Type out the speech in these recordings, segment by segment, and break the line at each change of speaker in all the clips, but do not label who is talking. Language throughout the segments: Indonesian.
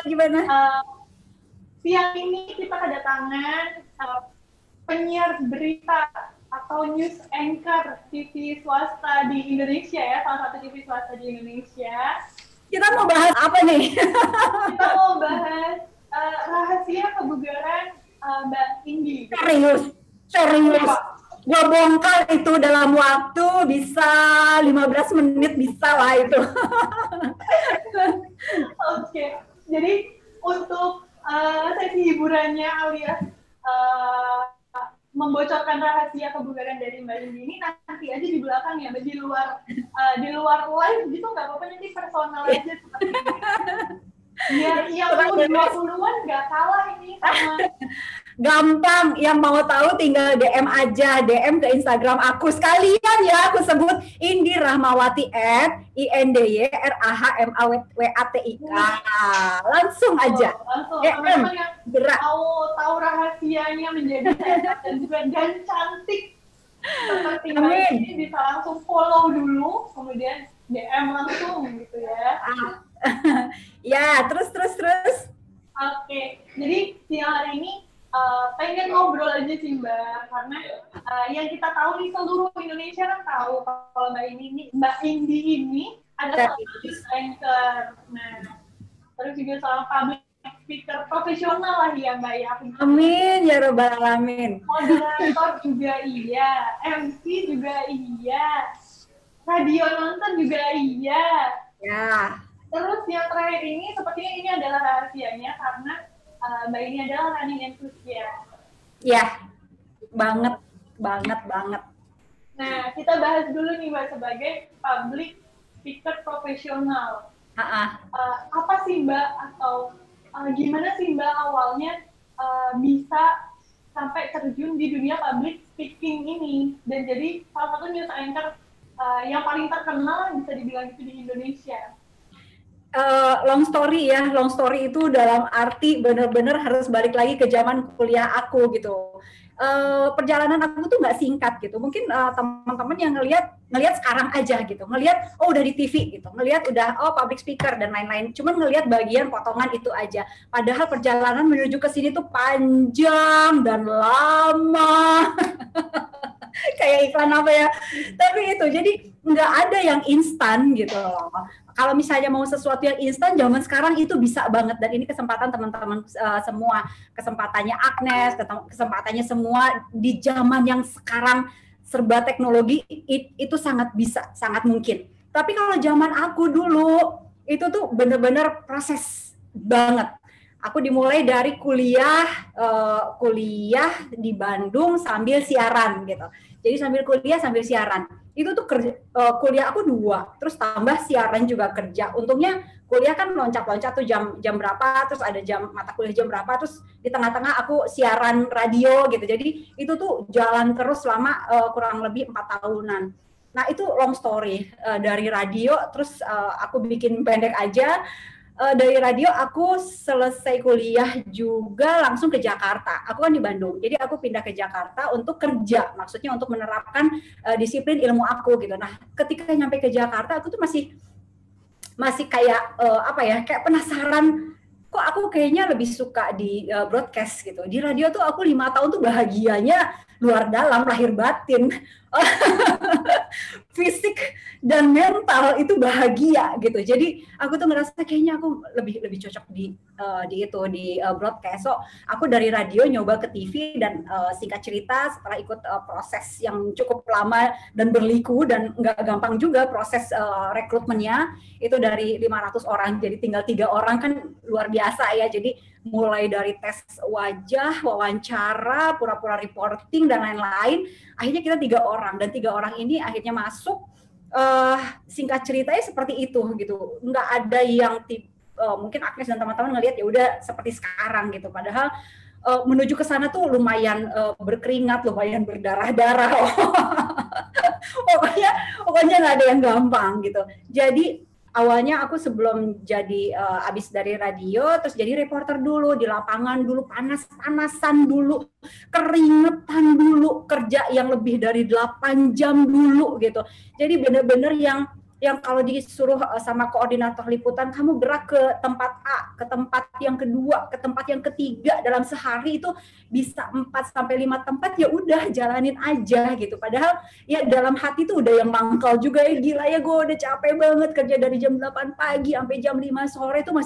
Gimana?
Siang ini kita kedatangan penyiar berita atau news anchor TV swasta di Indonesia ya, salah satu TV swasta di Indonesia.
Kita mau bahas apa nih?
Kita mau bahas rahasia kebugaran Mbak Indi.
Serius. Gua bongkar itu dalam waktu bisa 15 menit bisa lah itu.
Oke. Jadi untuk sesi hiburannya alias membocorkan rahasia kebugaran dari Mbak Indi ini nanti aja di belakang ya, di luar live gitu nggak apa-apa, nanti personal aja seperti ini. Biar yang umur 20-an nggak kalah ini sama.
Gampang, yang mau tahu tinggal DM aja, DM ke Instagram aku sekalian ya, aku sebut Indi Rahmawati @INDYRAHMAWATIK. Langsung aja.
Langsung. Teman-teman yang tahu rahasianya menjadi sehat dan juga dan cantik seperti Mbak ini bisa langsung follow dulu, kemudian DM langsung gitu ya.
Ya, terus.
Oke, jadi siang hari ini pengen ngobrol aja sih Mbak, karena yang kita tahu nih seluruh Indonesia kan tahu kalau Mbak Indi ini adalah news anchor. Nah, terus juga seorang public speaker profesional lah ya Mbak ya.
Amin ya robbal alamin.
Moderator juga iya, MC juga iya, radio nonton juga iya.
Ya.
Terus yang terakhir ini sepertinya ini adalah rahasianya karena Mbak ini adalah running enthusiast.
Ya, banget.
Nah, kita bahas dulu nih Mbak sebagai public speaker profesional. Apa sih Mbak atau gimana sih Mbak awalnya bisa sampai terjun di dunia public speaking ini dan jadi salah satu news anchor yang paling terkenal bisa dibilang itu di Indonesia?
Long story itu dalam arti benar-benar harus balik lagi ke zaman kuliah aku gitu. Perjalanan aku tuh nggak singkat gitu. Mungkin teman-teman yang ngelihat sekarang aja gitu, ngelihat udah di TV gitu, ngelihat udah public speaker dan lain-lain. Cuman ngelihat bagian potongan itu aja. Padahal perjalanan menuju ke sini tuh panjang dan lama. Kayak iklan apa ya. Tapi itu jadi nggak ada yang instan gitu loh. Kalau misalnya mau sesuatu yang instan zaman sekarang itu bisa banget, dan ini kesempatan teman-teman semua, kesempatannya Agnes, kesempatannya semua di zaman yang sekarang serba teknologi itu sangat bisa, sangat mungkin. Tapi kalau zaman aku dulu itu tuh bener-bener proses banget. Aku dimulai dari kuliah di Bandung sambil siaran gitu. Jadi sambil kuliah sambil siaran. Itu tuh kuliah aku 2, terus tambah siaran juga kerja. Untungnya kuliah kan loncat-loncat tuh jam berapa, terus ada jam mata kuliah jam berapa, terus di tengah-tengah aku siaran radio gitu. Jadi itu tuh jalan terus selama kurang lebih 4 tahunan. Nah itu long story dari radio, terus aku bikin pendek aja. Dari radio aku selesai kuliah juga langsung ke Jakarta. Aku kan di Bandung, jadi aku pindah ke Jakarta untuk kerja, maksudnya untuk menerapkan disiplin ilmu aku gitu. Nah, ketika nyampe ke Jakarta, aku tuh masih kayak kayak penasaran. Kok aku kayaknya lebih suka di broadcast gitu. Di radio tuh aku 5 tahun tuh bahagianya luar dalam, lahir batin. Fisik dan mental itu bahagia gitu. Jadi aku tuh ngerasa kayaknya aku lebih cocok di broadcast. So aku dari radio nyoba ke TV dan singkat cerita setelah ikut proses yang cukup lama dan berliku dan nggak gampang juga proses rekrutmennya, itu dari 500 orang jadi tinggal 3 orang, kan luar biasa ya. Jadi mulai dari tes wajah, wawancara, pura-pura reporting dan lain-lain, akhirnya kita 3 orang, dan 3 orang ini akhirnya masuk. Singkat ceritanya seperti itu gitu, nggak ada yang mungkin Agnes dan teman-teman ngelihat ya udah seperti sekarang gitu, padahal menuju ke sana tuh lumayan berkeringat, lumayan berdarah-darah. pokoknya nggak ada yang gampang gitu. Jadi awalnya aku sebelum jadi abis dari radio, terus jadi reporter dulu, di lapangan dulu, panas-panasan dulu, keringetan dulu, kerja yang lebih dari 8 jam dulu gitu. Jadi bener-bener yang yang kalau disuruh sama koordinator liputan, kamu gerak ke tempat A, ke tempat yang kedua, ke tempat yang ketiga dalam sehari itu bisa 4 sampai 5 tempat, ya udah jalanin aja gitu. Padahal ya dalam hati tuh udah yang mangkal juga, ya gila ya gue udah capek banget kerja dari jam 8 pagi sampai jam 5 sore itu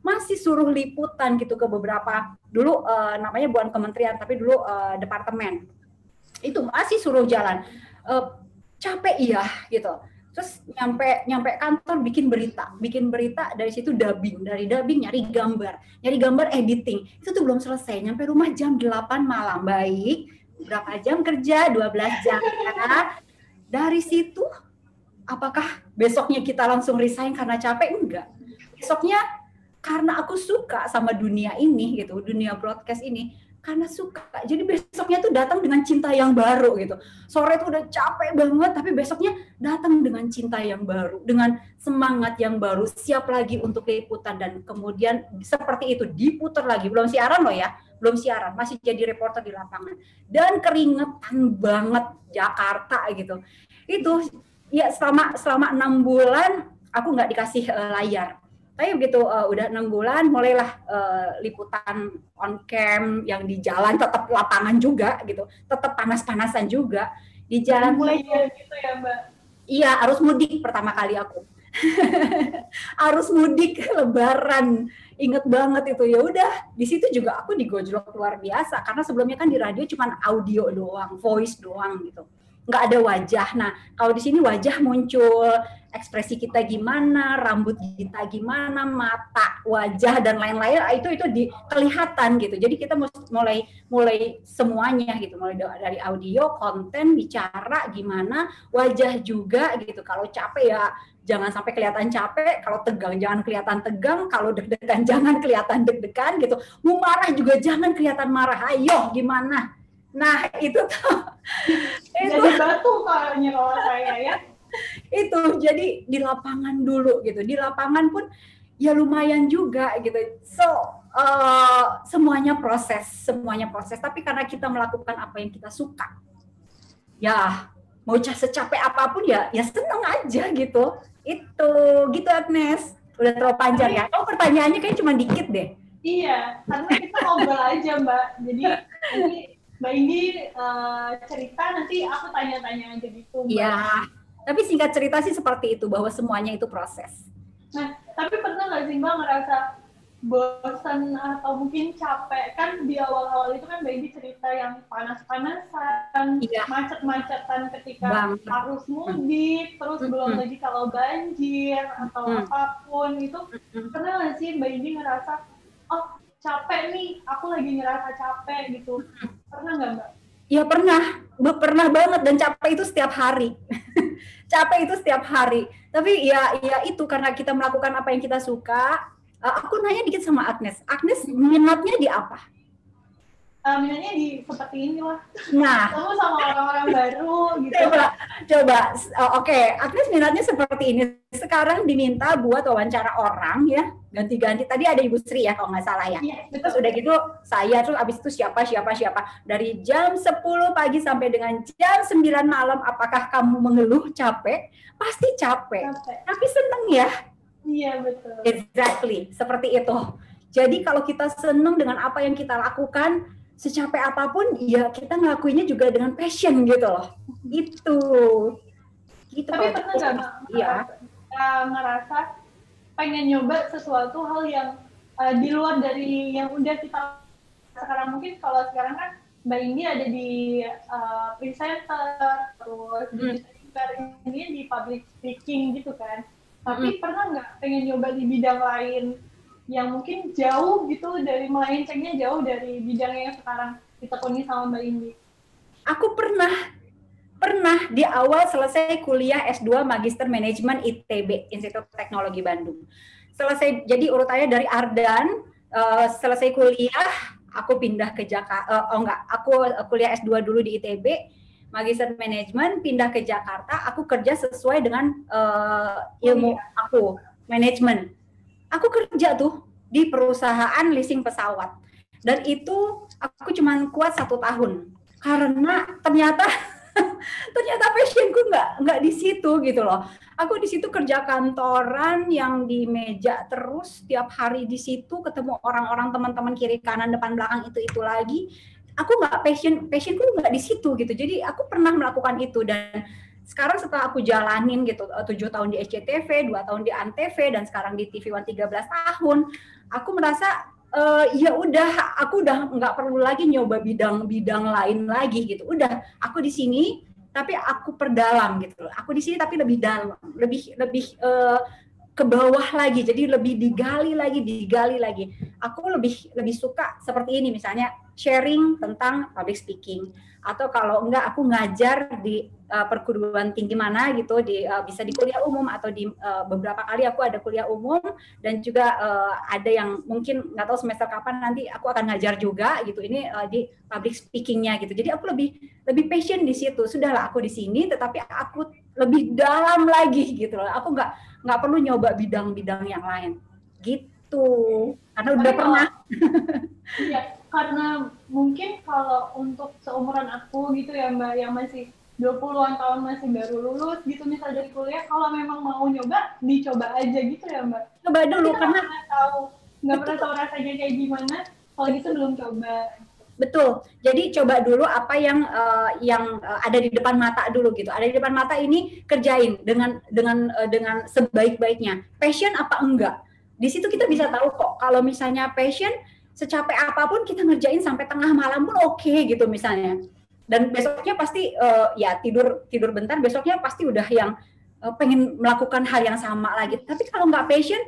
masih suruh liputan gitu ke beberapa, dulu namanya bukan kementerian tapi dulu departemen. Itu masih suruh jalan. Capek iya gitu. Terus nyampe kantor bikin berita, dari situ dubbing, dari dubbing nyari gambar editing, itu tuh belum selesai, nyampe rumah jam 8 malam. Baik, berapa jam kerja? 12 jam. Dari situ apakah besoknya kita langsung resign karena capek? Enggak. Besoknya karena aku suka sama dunia ini gitu, dunia broadcast ini, karena suka. Jadi besoknya tuh datang dengan cinta yang baru gitu. Sore tuh udah capek banget, tapi besoknya datang dengan cinta yang baru, dengan semangat yang baru, siap lagi untuk liputan. Dan kemudian seperti itu diputar lagi. Belum siaran loh ya, belum siaran, masih jadi reporter di lapangan. Dan keringetan banget Jakarta gitu. Itu ya selama 6 bulan aku nggak dikasih layar. Tapi begitu udah 6 bulan, mulailah liputan on cam yang di jalan, tetap lapangan juga gitu, tetap panas-panasan juga di jalan. Mulai gitu ya Mbak? Iya, arus mudik pertama kali aku. Arus mudik Lebaran, inget banget itu. Ya udah, di situ juga aku digojlok luar biasa karena sebelumnya kan di radio cuma audio doang, voice doang gitu, nggak ada wajah. Nah, kalau di sini wajah muncul, ekspresi kita gimana, rambut kita gimana, mata, wajah dan lain-lain, itu kelihatan gitu. Jadi kita mulai semuanya gitu, mulai dari audio, konten, bicara gimana, wajah juga gitu. Kalau capek ya jangan sampai kelihatan capek, kalau tegang jangan kelihatan tegang, kalau deg-degan jangan kelihatan deg-degan gitu. Mau marah juga jangan kelihatan marah. Ayo gimana? Nah, itu tuh
jadi batu kayaknya kalau saya ya.
Itu jadi di lapangan dulu gitu. Di lapangan pun ya lumayan juga gitu. So, semuanya proses. Tapi karena kita melakukan apa yang kita suka, ya mau secapek apapun ya seneng aja gitu. Itu gitu Agnes. Udah terlalu panjang ya. Oh, pertanyaannya kayaknya cuma dikit deh.
Iya, karena kita ngobrol aja Mbak. Jadi ini Mbak Indi cerita, nanti aku tanya-tanya aja gitu.
Iya, tapi singkat cerita sih seperti itu, bahwa semuanya itu proses.
Nah, tapi pernah nggak sih Mbak ngerasa bosan atau mungkin capek? Kan di awal-awal itu kan Mbak Indi cerita yang panas-panasan, iya, macet-macetan ketika arus mudik, terus belum lagi kalau banjir atau apapun itu. Pernah nggak sih Mbak Indi ngerasa, oh capek nih, aku lagi ngerasa capek gitu? Pernah nggak Mbak?
Ya pernah banget, dan capek itu setiap hari. Capek itu setiap hari. Tapi ya itu karena kita melakukan apa yang kita suka. Aku nanya dikit sama Agnes. Agnes minatnya di apa?
Minatnya di seperti ini lah.
Nah,
kamu sama orang-orang baru gitu.
Coba. Oke, Agnes minatnya seperti ini. Sekarang diminta buat wawancara orang ya, ganti-ganti. Tadi ada Ibu Sri ya kalau nggak salah ya.
Iya,
terus udah gitu saya, terus abis itu siapa. Dari jam 10 pagi sampai dengan jam 9 malam, apakah kamu mengeluh capek? Pasti capek. Tapi seneng ya.
Iya, betul.
Exactly, seperti itu. Jadi kalau kita seneng dengan apa yang kita lakukan, secapek apapun, ya kita ngelakuinnya juga dengan passion gitu loh. Itu. Gitu.
Tapi pernah nggak ngerasa pengen nyoba sesuatu hal yang di luar dari yang udah kita sekarang? Mungkin kalau sekarang kan Mbak Indi ada di presenter, terus ini di public speaking gitu kan. Tapi pernah nggak pengen nyoba di bidang lain yang mungkin jauh gitu, dari melencengnya jauh dari bidang yang sekarang ditekuni sama Mbak Indi?
Aku pernah di awal selesai kuliah S2 Magister Manajemen ITB, Institut Teknologi Bandung. Selesai, jadi urutannya dari Ardan, selesai kuliah, aku pindah ke Jakarta, aku kuliah S2 dulu di ITB, Magister Manajemen, pindah ke Jakarta, aku kerja sesuai dengan ilmu aku, manajemen. Aku kerja tuh di perusahaan leasing pesawat. Dan itu aku cuma kuat 1 tahun. Karena ternyata Ternyata passionku nggak di situ gitu loh. Aku di situ kerja kantoran yang di meja terus tiap hari di situ, ketemu orang-orang, teman-teman kiri kanan depan belakang itu lagi. Aku nggak passionku nggak di situ gitu. Jadi aku pernah melakukan itu, dan sekarang setelah aku jalanin gitu 7 tahun di SCTV, 2 tahun di Antv, dan sekarang di TV One 13 tahun, aku merasa ya udah, aku udah nggak perlu lagi nyoba bidang-bidang lain lagi gitu. Udah, aku di sini tapi aku perdalam gitu. Aku di sini tapi lebih dalam, lebih ke bawah lagi. Jadi lebih digali lagi. Aku lebih suka seperti ini, misalnya sharing tentang public speaking, atau kalau enggak aku ngajar di perguruan tinggi mana gitu, bisa di kuliah umum, atau di beberapa kali aku ada kuliah umum, dan juga ada yang mungkin nggak tahu semester kapan nanti aku akan ngajar juga gitu, ini di public speakingnya gitu. Jadi aku lebih passion di situ. Sudahlah, aku di sini tetapi aku lebih dalam lagi gitu loh. Aku nggak perlu nyoba bidang-bidang yang lain gitu, karena udah pernah.
Iya, karena mungkin kalau untuk seumuran aku gitu ya Mbak, yang masih 20-an tahun, masih baru lulus gitu misal dari kuliah, kalau memang mau nyoba, dicoba aja gitu ya Mbak.
Coba dulu, karena
nggak pernah tahu rasanya kayak gimana, kalau gitu belum coba.
Betul. Jadi coba dulu apa yang ada di depan mata dulu gitu. Ada di depan mata ini kerjain dengan sebaik-baiknya. Passion apa enggak? Di situ kita bisa tahu kok. Kalau misalnya passion, secapek apapun kita ngerjain sampai tengah malam pun oke gitu misalnya. Dan besoknya pasti ya tidur bentar, besoknya pasti udah yang pengen melakukan hal yang sama lagi. Tapi kalau nggak passion,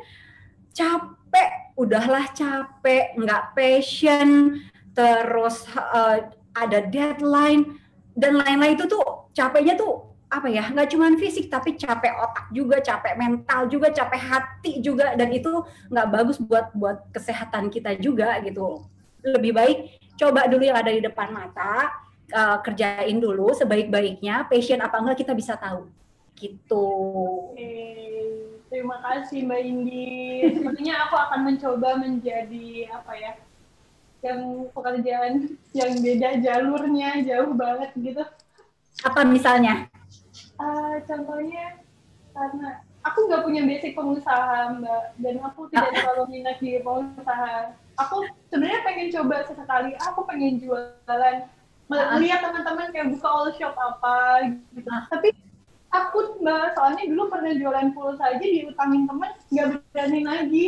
capek, udahlah capek, nggak passion, terus ada deadline dan lain-lain, itu tuh capeknya tuh apa ya, nggak cuma fisik tapi capek otak juga, capek mental juga, capek hati juga, dan itu nggak bagus buat kesehatan kita juga gitu. Lebih baik coba dulu yang ada di depan mata, kerjain dulu sebaik-baiknya. Passion apa enggak kita bisa tahu gitu.
Terima kasih Mbak Indi. Sepertinya aku akan mencoba menjadi apa ya, yang pekerjaan yang beda jalurnya, jauh banget gitu.
Apa misalnya?
Contohnya, karena aku nggak punya basic pengusaha Mbak, dan aku tidak terlalu minat di pengusaha. Aku sebenarnya pengen coba sesekali, aku pengen jualan, melihat teman-teman kayak buka all shop apa gitu. Tapi aku Mbak, soalnya dulu pernah jualan pulsa aja diutangin teman, nggak berani lagi.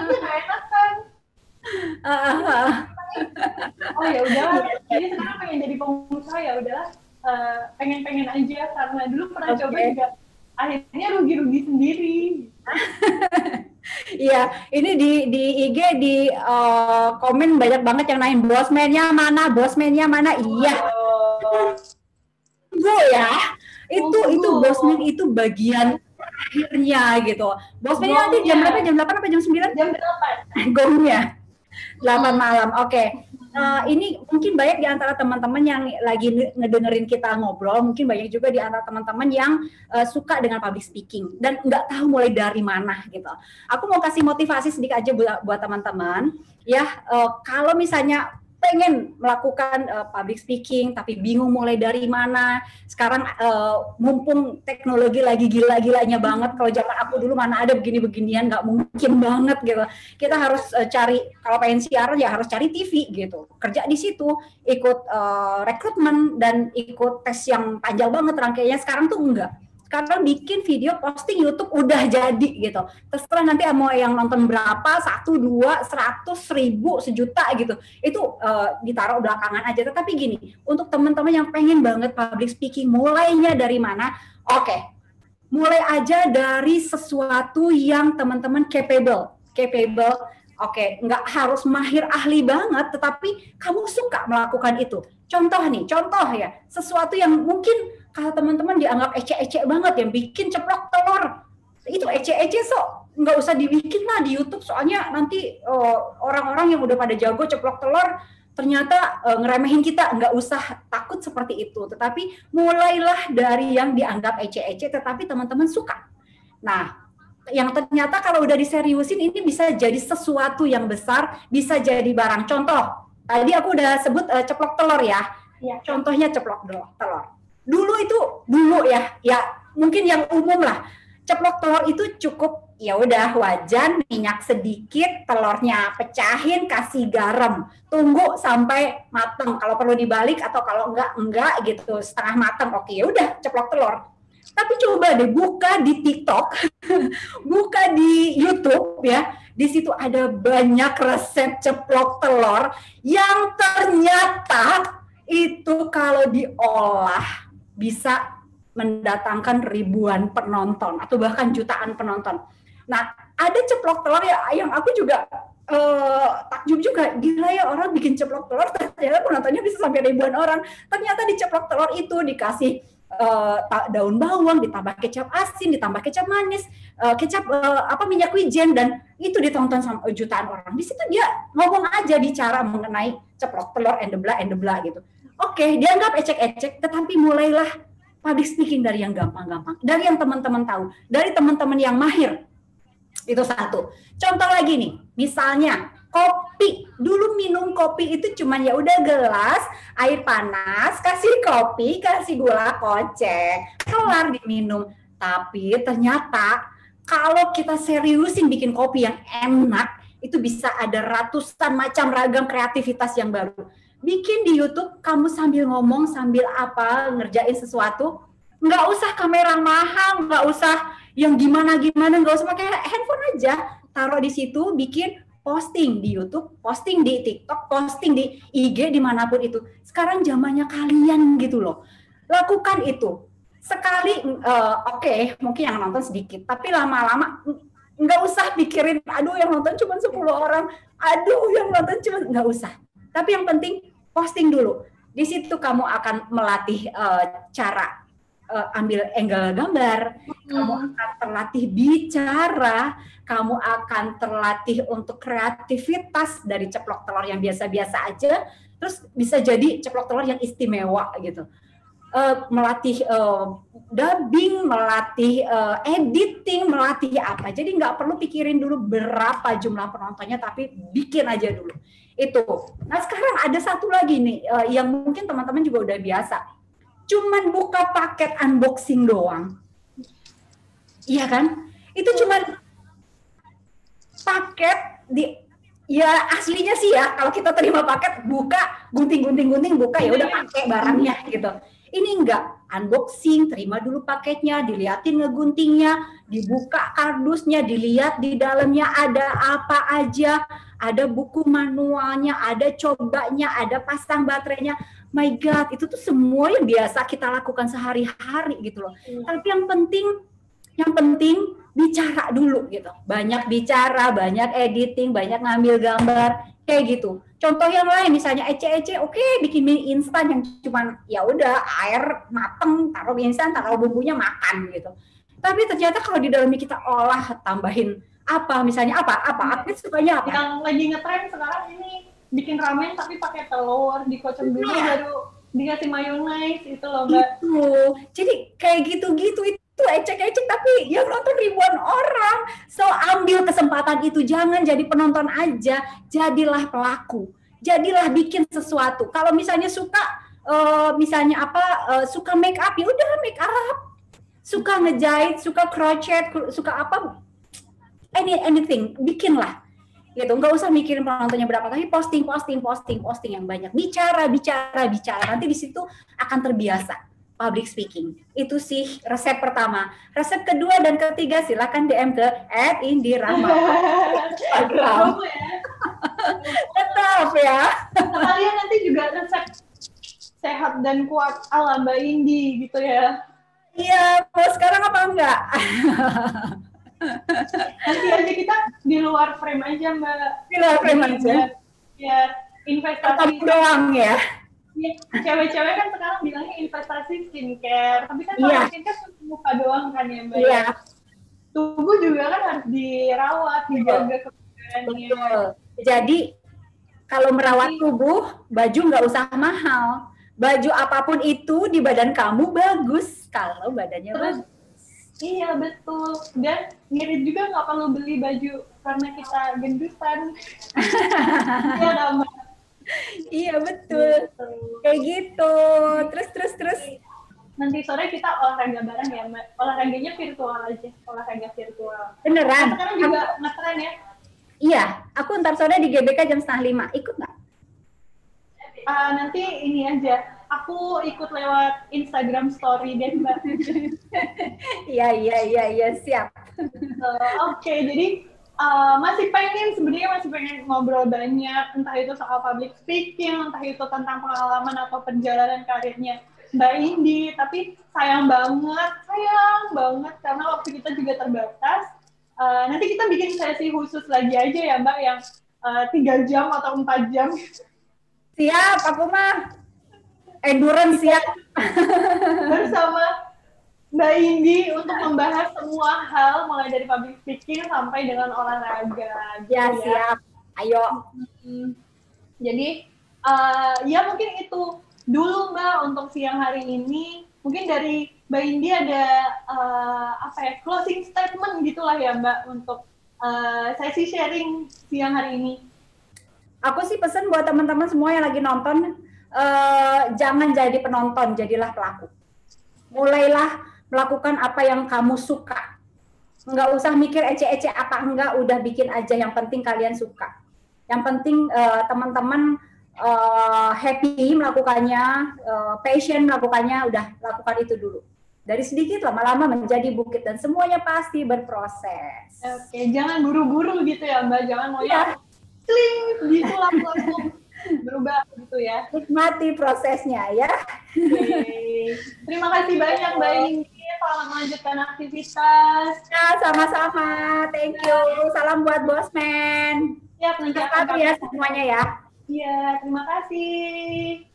Nggak enak kan? Oh ya udahlah, jadi sekarang pengen jadi pengusaha, ya udahlah, pengen aja, karena dulu pernah coba juga, akhirnya rugi sendiri.
Iya, ini di IG di komen banyak banget yang nanya bosmennya mana? Iya. Gue ya, itu bosmen itu bagian akhirnya gitu. Bosmennya nanti jam berapa? Jam 8 apa jam 9?
Jam 8.
Gongnya 8 malam. Oke. Ini mungkin banyak di antara teman-teman yang lagi ngedengerin kita ngobrol, mungkin banyak juga di antara teman-teman yang suka dengan public speaking dan nggak tahu mulai dari mana gitu. Aku mau kasih motivasi sedikit aja buat teman-teman ya, kalau misalnya pengen melakukan public speaking tapi bingung mulai dari mana. Sekarang mumpung teknologi lagi gila-gilanya banget. Kalau zaman aku dulu mana ada begini-beginian, nggak mungkin banget gitu. Kita harus cari, kalau pengen siaran ya harus cari TV gitu. Kerja di situ, ikut rekrutmen dan ikut tes yang panjang banget rangkaiannya. Sekarang tuh enggak. Sekarang bikin video, posting YouTube udah jadi gitu. Terserah nanti mau yang nonton berapa, 1, 2, 100, 1000, sejuta gitu. Itu ditaruh belakangan aja. Tetapi gini, untuk teman-teman yang pengen banget public speaking, mulainya dari mana? Oke, mulai aja dari sesuatu yang teman-teman capable. Oke, nggak harus mahir ahli banget, tetapi kamu suka melakukan itu. Contoh ya, sesuatu yang mungkin kalau teman-teman dianggap ece-ece banget, yang bikin ceplok telur, itu ece-ece, nggak usah dibikin lah di YouTube, soalnya nanti orang-orang yang udah pada jago ceplok telur ternyata ngeremehin kita. Nggak usah takut seperti itu, tetapi mulailah dari yang dianggap ece-ece tetapi teman-teman suka. Nah, yang ternyata kalau udah diseriusin ini bisa jadi sesuatu yang besar, bisa jadi barang. Contoh, tadi aku udah sebut ceplok telur ya. Ya. Contohnya ceplok telur. Dulu ya mungkin yang umum lah. Ceplok telur itu cukup ya udah wajan, minyak sedikit, telurnya pecahin, kasih garam, tunggu sampai mateng. Kalau perlu dibalik atau kalau enggak gitu setengah mateng, oke ya udah ceplok telur. Tapi coba deh buka di TikTok, buka di YouTube ya, di situ ada banyak resep ceplok telur yang ternyata itu kalau diolah bisa mendatangkan ribuan penonton atau bahkan jutaan penonton. Nah, ada ceplok telur ya yang aku juga takjub juga, gila ya orang bikin ceplok telur ternyata penontonnya bisa sampai ribuan orang. Ternyata di ceplok telur itu dikasih daun bawang, ditambah kecap asin, ditambah kecap manis, kecap minyak wijen, dan itu ditonton sama jutaan orang. Di situ dia ngomong aja bicara mengenai ceplok telur and the blah gitu. Oke, dianggap ecek-ecek, tetapi mulailah public speaking dari yang gampang-gampang, dari yang teman-teman tahu, dari teman-teman yang mahir. Itu satu. Contoh lagi nih, misalnya kopi. Dulu minum kopi itu cuman ya udah gelas air panas, kasih kopi, kasih gula kocek, kelar diminum. Tapi ternyata kalau kita seriusin bikin kopi yang enak, itu bisa ada ratusan macam ragam kreativitas yang baru. Bikin di YouTube, kamu sambil ngomong, sambil ngerjain sesuatu, nggak usah kamera mahal, nggak usah yang gimana-gimana, nggak usah pakai handphone aja, taruh di situ, bikin, posting di YouTube, posting di TikTok, posting di IG, dimanapun itu. Sekarang zamannya kalian gitu loh. Lakukan itu. Sekali, oke, mungkin yang nonton sedikit, tapi lama-lama nggak usah pikirin, aduh yang nonton cuma 10 orang, aduh yang nonton cuma, nggak usah. Tapi yang penting, posting dulu. Di situ kamu akan melatih cara ambil angle gambar, kamu akan terlatih bicara, kamu akan terlatih untuk kreativitas dari ceplok telur yang biasa-biasa aja, terus bisa jadi ceplok telur yang istimewa gitu. Melatih dubbing, melatih editing, melatih apa. Jadi nggak perlu pikirin dulu berapa jumlah penontonnya, tapi bikin aja dulu. Itu. Nah sekarang ada satu lagi nih yang mungkin teman-teman juga udah biasa. Cuman buka paket unboxing doang. Iya kan? Itu cuman paket ya aslinya sih ya, kalau kita terima paket buka, gunting buka, ya udah pakai barangnya gitu. Ini enggak, unboxing, terima dulu paketnya, diliatin ngeguntingnya, dibuka kardusnya, dilihat di dalamnya ada apa aja, ada buku manualnya, ada cobanya, ada pasang baterainya. My God, itu tuh semua yang biasa kita lakukan sehari-hari gitu loh. Tapi yang penting bicara dulu gitu. Banyak bicara, banyak editing, banyak ngambil gambar, kayak gitu. Contoh yang lain misalnya ece-ece, oke, bikin mie instan yang cuman ya udah air mateng, taruh mie instan, taruh bumbunya, makan gitu. Tapi ternyata kalau di dalamnya kita olah, tambahin apa misalnya apa sukanya apa?
Yang lagi ngetren sekarang ini bikin ramen tapi pakai telur, dikocok dulu baru dikasih mayonaise, itu loh Mbak.
Itu. Jadi kayak gitu-gitu itu ecek-ecek tapi yang nonton ribuan orang. So ambil kesempatan itu, jangan jadi penonton aja, jadilah pelaku. Jadilah bikin sesuatu. Kalau misalnya suka suka make up, ya udah make up. Suka ngejahit, suka crochet, suka apa, anything, bikinlah. Gitu, nggak usah mikirin penontonnya berapa, tapi posting yang banyak, bicara. Nanti di situ akan terbiasa public speaking. Itu sih resep pertama. Resep kedua dan ketiga silakan DM ke @indirahma Instagram. Tetap ya.
Kalian nanti juga resep sehat dan kuat ala Mbak Indi gitu ya.
Iya, mau sekarang apa enggak?
Nanti aja kita di luar frame aja Mbak.
Di luar frame aja.
Biar investasi
doang ya.
Cewek-cewek kan sekarang bilangnya investasi skincare, tapi kan kalau skincare cuma muka doang kan ya Mbak. Iya. Tubuh juga kan harus dirawat, dijaga kebugarannya.
Betul. Jadi kalau merawat tubuh, baju nggak usah mahal. Baju apapun itu di badan kamu bagus kalau badannya bagus.
Iya betul, dan ngirit juga nggak perlu beli baju karena kita gendutan. Iya Mbak.
Iya betul. Kayak gitu. Terus.
Nanti sore kita olahraga bareng ya, Mbak. Olahraganya virtual aja, olahraga virtual.
Beneran?
Sekarang juga ngetren ya?
Iya, aku ntar sore di GBK jam 4:30. Ikut nggak?
Nanti ini aja, aku ikut lewat Instagram story deh, Mbak.
Iya, siap.
Oke, jadi masih pengen ngobrol banyak, entah itu soal public speaking, entah itu tentang pengalaman atau perjalanan karirnya Mbak Indi, tapi sayang banget karena waktu kita juga terbatas. Nanti kita bikin sesi khusus lagi aja ya Mbak, yang 3 jam atau 4 jam.
Siap, aku mah endurance siap.
Bersama Mbak Indi untuk membahas semua hal mulai dari public speaking sampai dengan olahraga.
Ya, siap. Ayo.
Jadi ya mungkin itu dulu Mbak untuk siang hari ini. Mungkin dari Mbak Indi ada closing statement gitulah ya Mbak untuk sesi sharing siang hari ini.
Aku sih pesen buat teman-teman semua yang lagi nonton, jangan jadi penonton, jadilah pelaku. Mulailah melakukan apa yang kamu suka. Nggak usah mikir ece-ece apa enggak, udah bikin aja. Yang penting kalian suka. Yang penting teman-teman happy melakukannya, passion melakukannya, udah lakukan itu dulu. Dari sedikit lama-lama menjadi bukit dan semuanya pasti berproses.
Oke, jangan buru-buru gitu ya Mbak, jangan mau ya kling gitu langsung berubah gitu ya.
Nikmati prosesnya ya.
Oke. Terima kasih banyak Mbak Indi. Selamat melanjutkan aktivitas.
Ya, sama-sama. Thank you. Salam buat Bosman.
Siap, nanti
ya semuanya ya.
Iya, terima kasih.